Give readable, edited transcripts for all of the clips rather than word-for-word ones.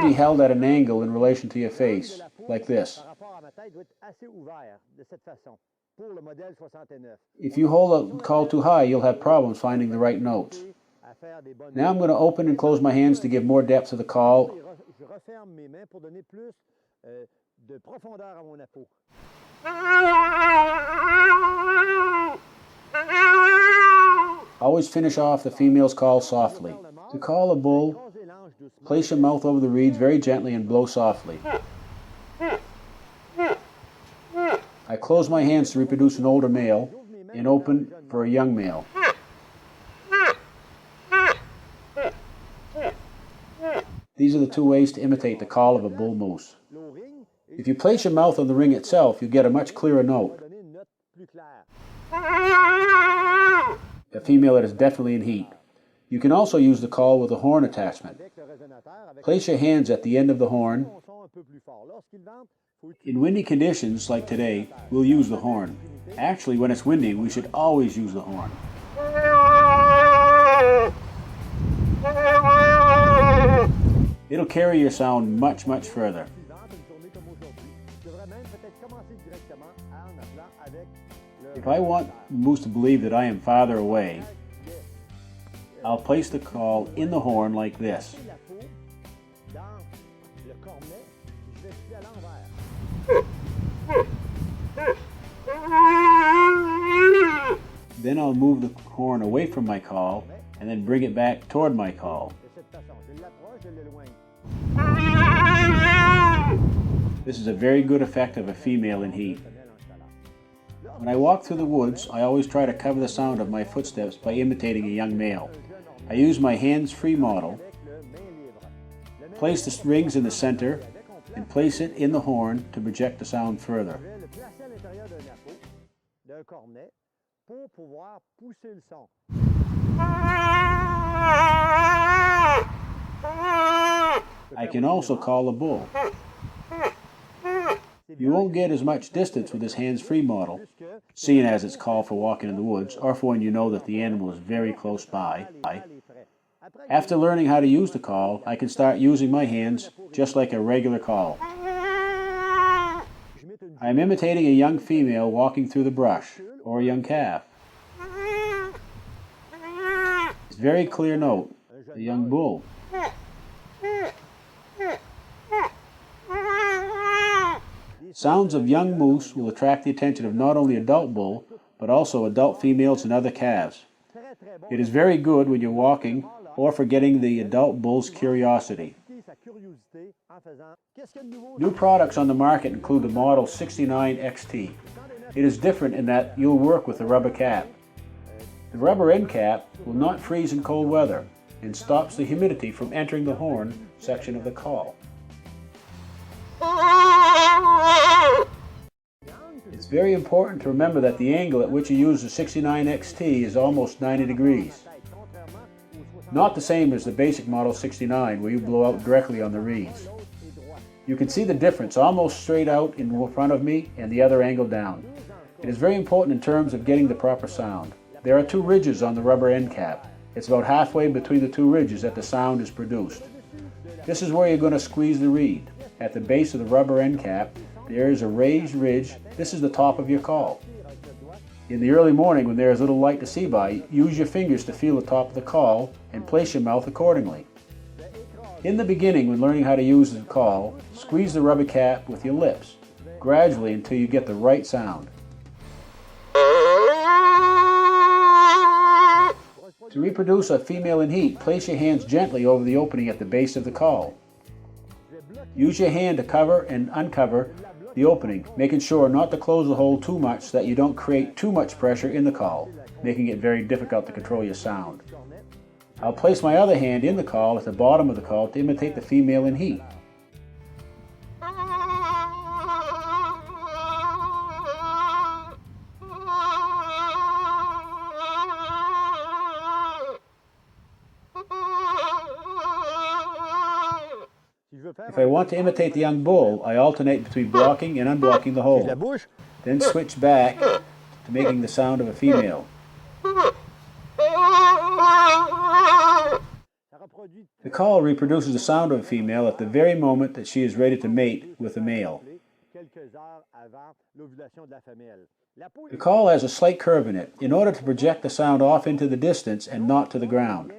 be held at an angle in relation to your face, like this. If you hold a call too high, you'll have problems finding the right notes. Now I'm going to open and close my hands to give more depth to the call. Always finish off the female's call softly. To call a bull, place your mouth over the reeds very gently and blow softly. I close my hands to reproduce an older male and open for a young male. These are the two ways to imitate the call of a bull moose. If you place your mouth on the ring itself, you get a much clearer note. A female that is definitely in heat. You can also use the call with a horn attachment. Place your hands at the end of the horn. In windy conditions like today, we'll use the horn. Actually, when it's windy, we should always use the horn. It'll carry your sound much, much further. If I want moose to believe that I am farther away, I'll place the call in the horn like this. Then I'll move the horn away from my call and then bring it back toward my call. This is a very good effect of a female in heat. When I walk through the woods, I always try to cover the sound of my footsteps by imitating a young male. I use my hands-free model, place the rings in the center, and place it in the horn to project the sound further. I can also call a bull. You won't get as much distance with this hands-free model, seeing as it's called for walking in the woods or for when you know that the animal is very close by. After learning how to use the call, I can start using my hands just like a regular call. I am imitating a young female walking through the brush, or a young calf. It's a very clear note, a young bull. Sounds of young moose will attract the attention of not only adult bull, but also adult females and other calves. It is very good when you're walking or for getting the adult bull's curiosity. New products on the market include the Model 69 XT. It is different in that you'll work with a rubber cap. The rubber end cap will not freeze in cold weather and stops the humidity from entering the horn section of the call. It's very important to remember that the angle at which you use the 69 XT is almost 90 degrees. Not the same as the basic Model 69 where you blow out directly on the reeds. You can see the difference almost straight out in front of me and the other angle down. It is very important in terms of getting the proper sound. There are two ridges on the rubber end cap. It's about halfway between the two ridges that the sound is produced. This is where you're going to squeeze the reed. At the base of the rubber end cap, there is a raised ridge. This is the top of your call. In the early morning when there is little light to see by, use your fingers to feel the top of the call and place your mouth accordingly. In the beginning, when learning how to use the call, squeeze the rubber cap with your lips, gradually until you get the right sound. To reproduce a female in heat, place your hands gently over the opening at the base of the call. Use your hand to cover and uncover the opening, making sure not to close the hole too much so that you don't create too much pressure in the call, making it very difficult to control your sound. I'll place my other hand in the call at the bottom of the call to imitate the female in heat. If I want to imitate the young bull, I alternate between blocking and unblocking the hole, then switch back to making the sound The call reproduces the sound of a female at the very moment that she is ready to mate with a male. The call has a slight curve in it in order to project the sound off into the distance and not to the ground.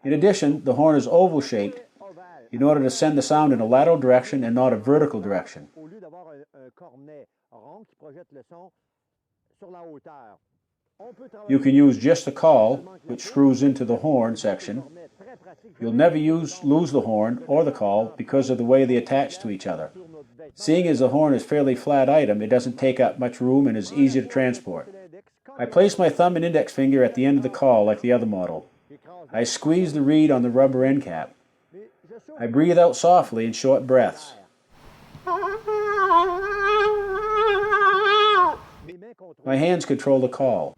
In addition, the horn is oval-shaped in order to send the sound in a lateral direction and not a vertical direction. You can use just the call, which screws into the horn section. You'll never lose the horn or the call because of the way they attach to each other. Seeing as the horn is a fairly flat item, it doesn't take up much room and is easy to transport. I place my thumb and index finger at the end of the call like the other model. I squeeze the reed on the rubber end cap. I breathe out softly in short breaths. My hands control the call.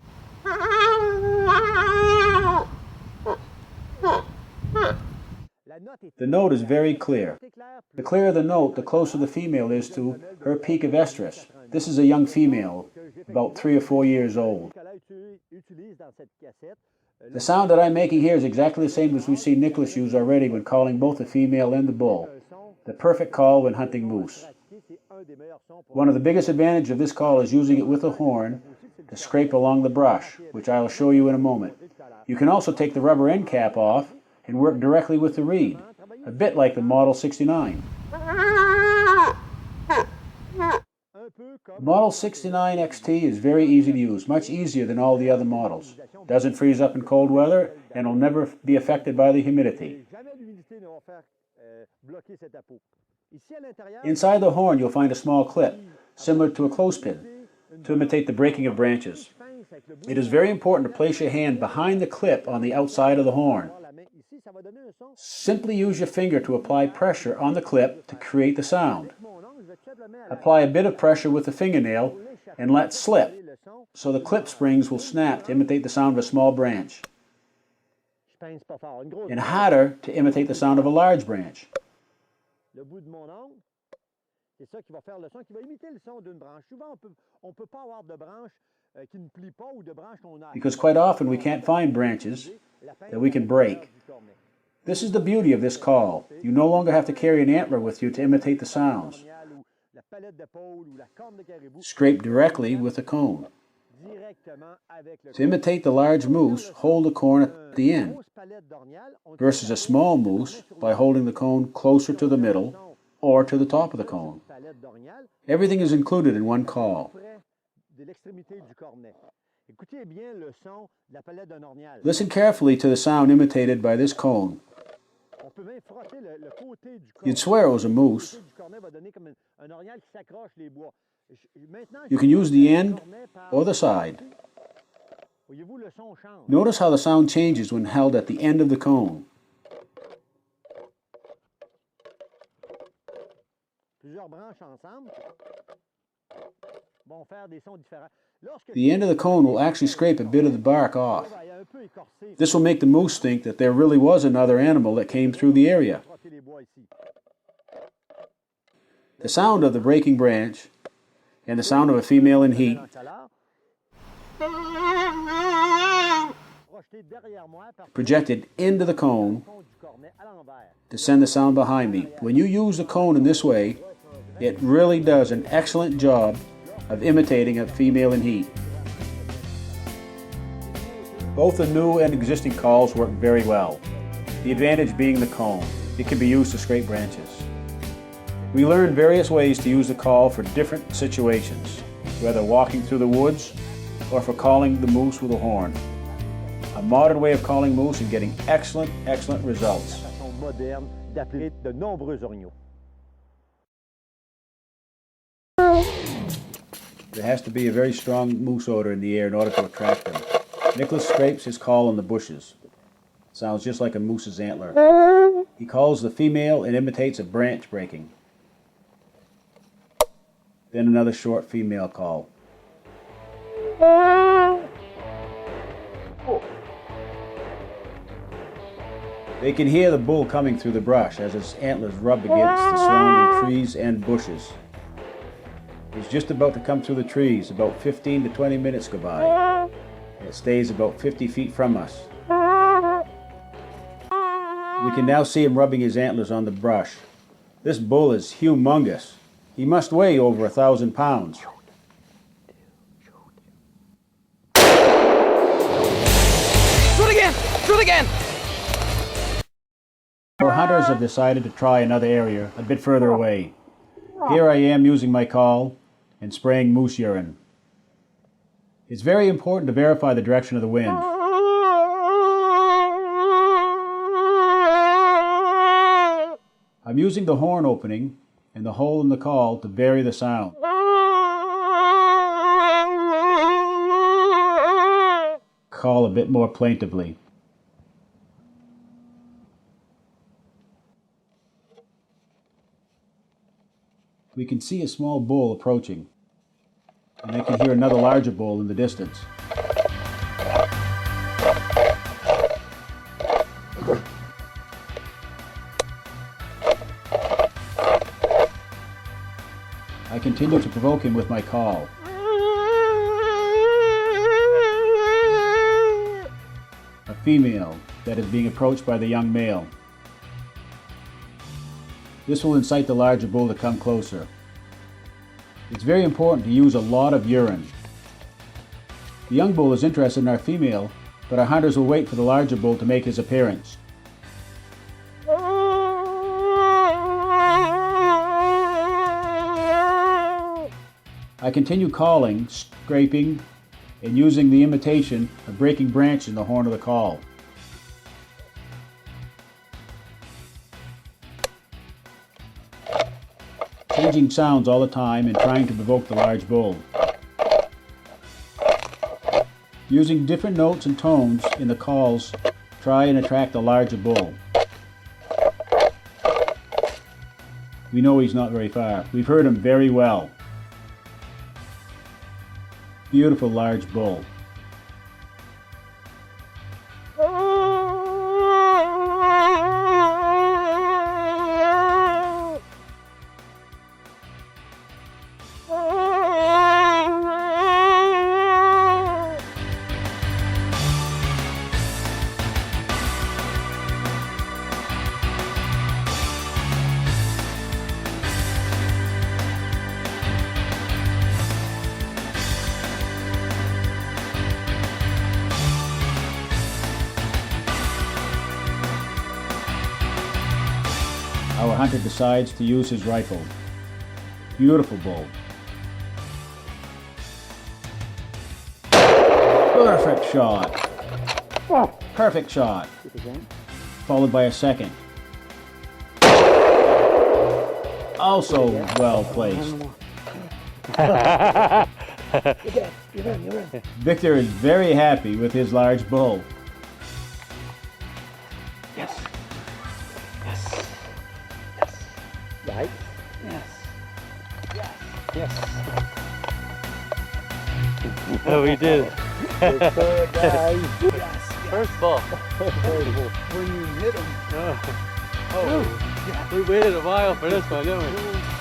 The note is very clear. The clearer the note, the closer the female is to her peak of estrus. This is a young female, about 3 or 4 years old. The sound that I'm making here is exactly the same as we've seen Nicholas use already when calling both the female and the bull. The perfect call when hunting moose. One of the biggest advantages of this call is using it with a horn to scrape along the brush, which I'll show you in a moment. You can also take the rubber end cap off and work directly with the reed, a bit like the Model 69. The Model 69 XT is very easy to use, much easier than all the other models. Doesn't freeze up in cold weather and will never be affected by the humidity. Inside the horn you'll find a small clip, similar to a clothespin, to imitate the breaking of branches. It is very important to place your hand behind the clip on the outside of the horn. Simply use your finger to apply pressure on the clip to create the sound. Apply a bit of pressure with the fingernail and let slip, so the clip springs will snap to imitate the sound of a small branch, and harder to imitate the sound of a large branch. Because quite often we can't find branches that we can break. This is the beauty of this call. You no longer have to carry an antler with you to imitate the sounds. Scrape directly with a cone. To imitate the large moose, hold the corn at the end, versus a small moose by holding the cone closer to the middle or to the top of the cone. Everything is included in one call. Listen carefully to the sound imitated by this cone. You'd swear it was a moose. You can use the end or the side. Notice how the sound changes when held at the end of the cone. The end of the cone will actually scrape a bit of the bark off. This will make the moose think that there really was another animal that came through the area. The sound of the breaking branch and the sound of a female in heat projected into the cone to send the sound behind me. When you use the cone in this way, it really does an excellent job of imitating a female in heat. Both the new and existing calls work very well. The advantage being the cone. It can be used to scrape branches. We learned various ways to use the call for different situations, whether walking through the woods or for calling the moose with a horn. A modern way of calling moose and getting excellent results. There has to be a very strong moose odor in the air in order to attract them. Nicholas scrapes his call in the bushes. Sounds just like a moose's antler. He calls the female and imitates a branch breaking. Then another short female call. They can hear the bull coming through the brush as his antlers rub against the surrounding trees and bushes. He's just about to come through the trees. About 15 to 20 minutes go by. It stays about 50 feet from us. We can now see him rubbing his antlers on the brush. This bull is humongous. He must weigh over 1,000 pounds. Shoot again! Shoot again! Our hunters have decided to try another area a bit further away. Here I am using my call and spraying moose urine. It's very important to verify the direction of the wind. I'm using the horn opening and the hole in the call to vary the sound. Call a bit more plaintively. We can see a small bull approaching, and I can hear another larger bull in the distance. I continue to provoke him with my call. A female that is being approached by the young male. This will incite the larger bull to come closer. It's very important to use a lot of urine. The young bull is interested in our female, but our hunters will wait for the larger bull to make his appearance. I continue calling, scraping, and using the imitation of breaking branches in the horn of the call. Changing sounds all the time and trying to provoke the large bull. Using different notes and tones in the calls, try and attract the larger bull. We know he's not very far. We've heard him very well. Beautiful large bull. Our hunter decides to use his rifle. Beautiful bull. Perfect shot. Perfect shot. Followed by a second. Also well placed. Victor is very happy with his large bull. Yes. Yes. Yes. Right? Yes. Yes. Yes. Oh, we did. Good for guys. Yes. First ball. When you hit them. Oh, we waited a while for this one, didn't we?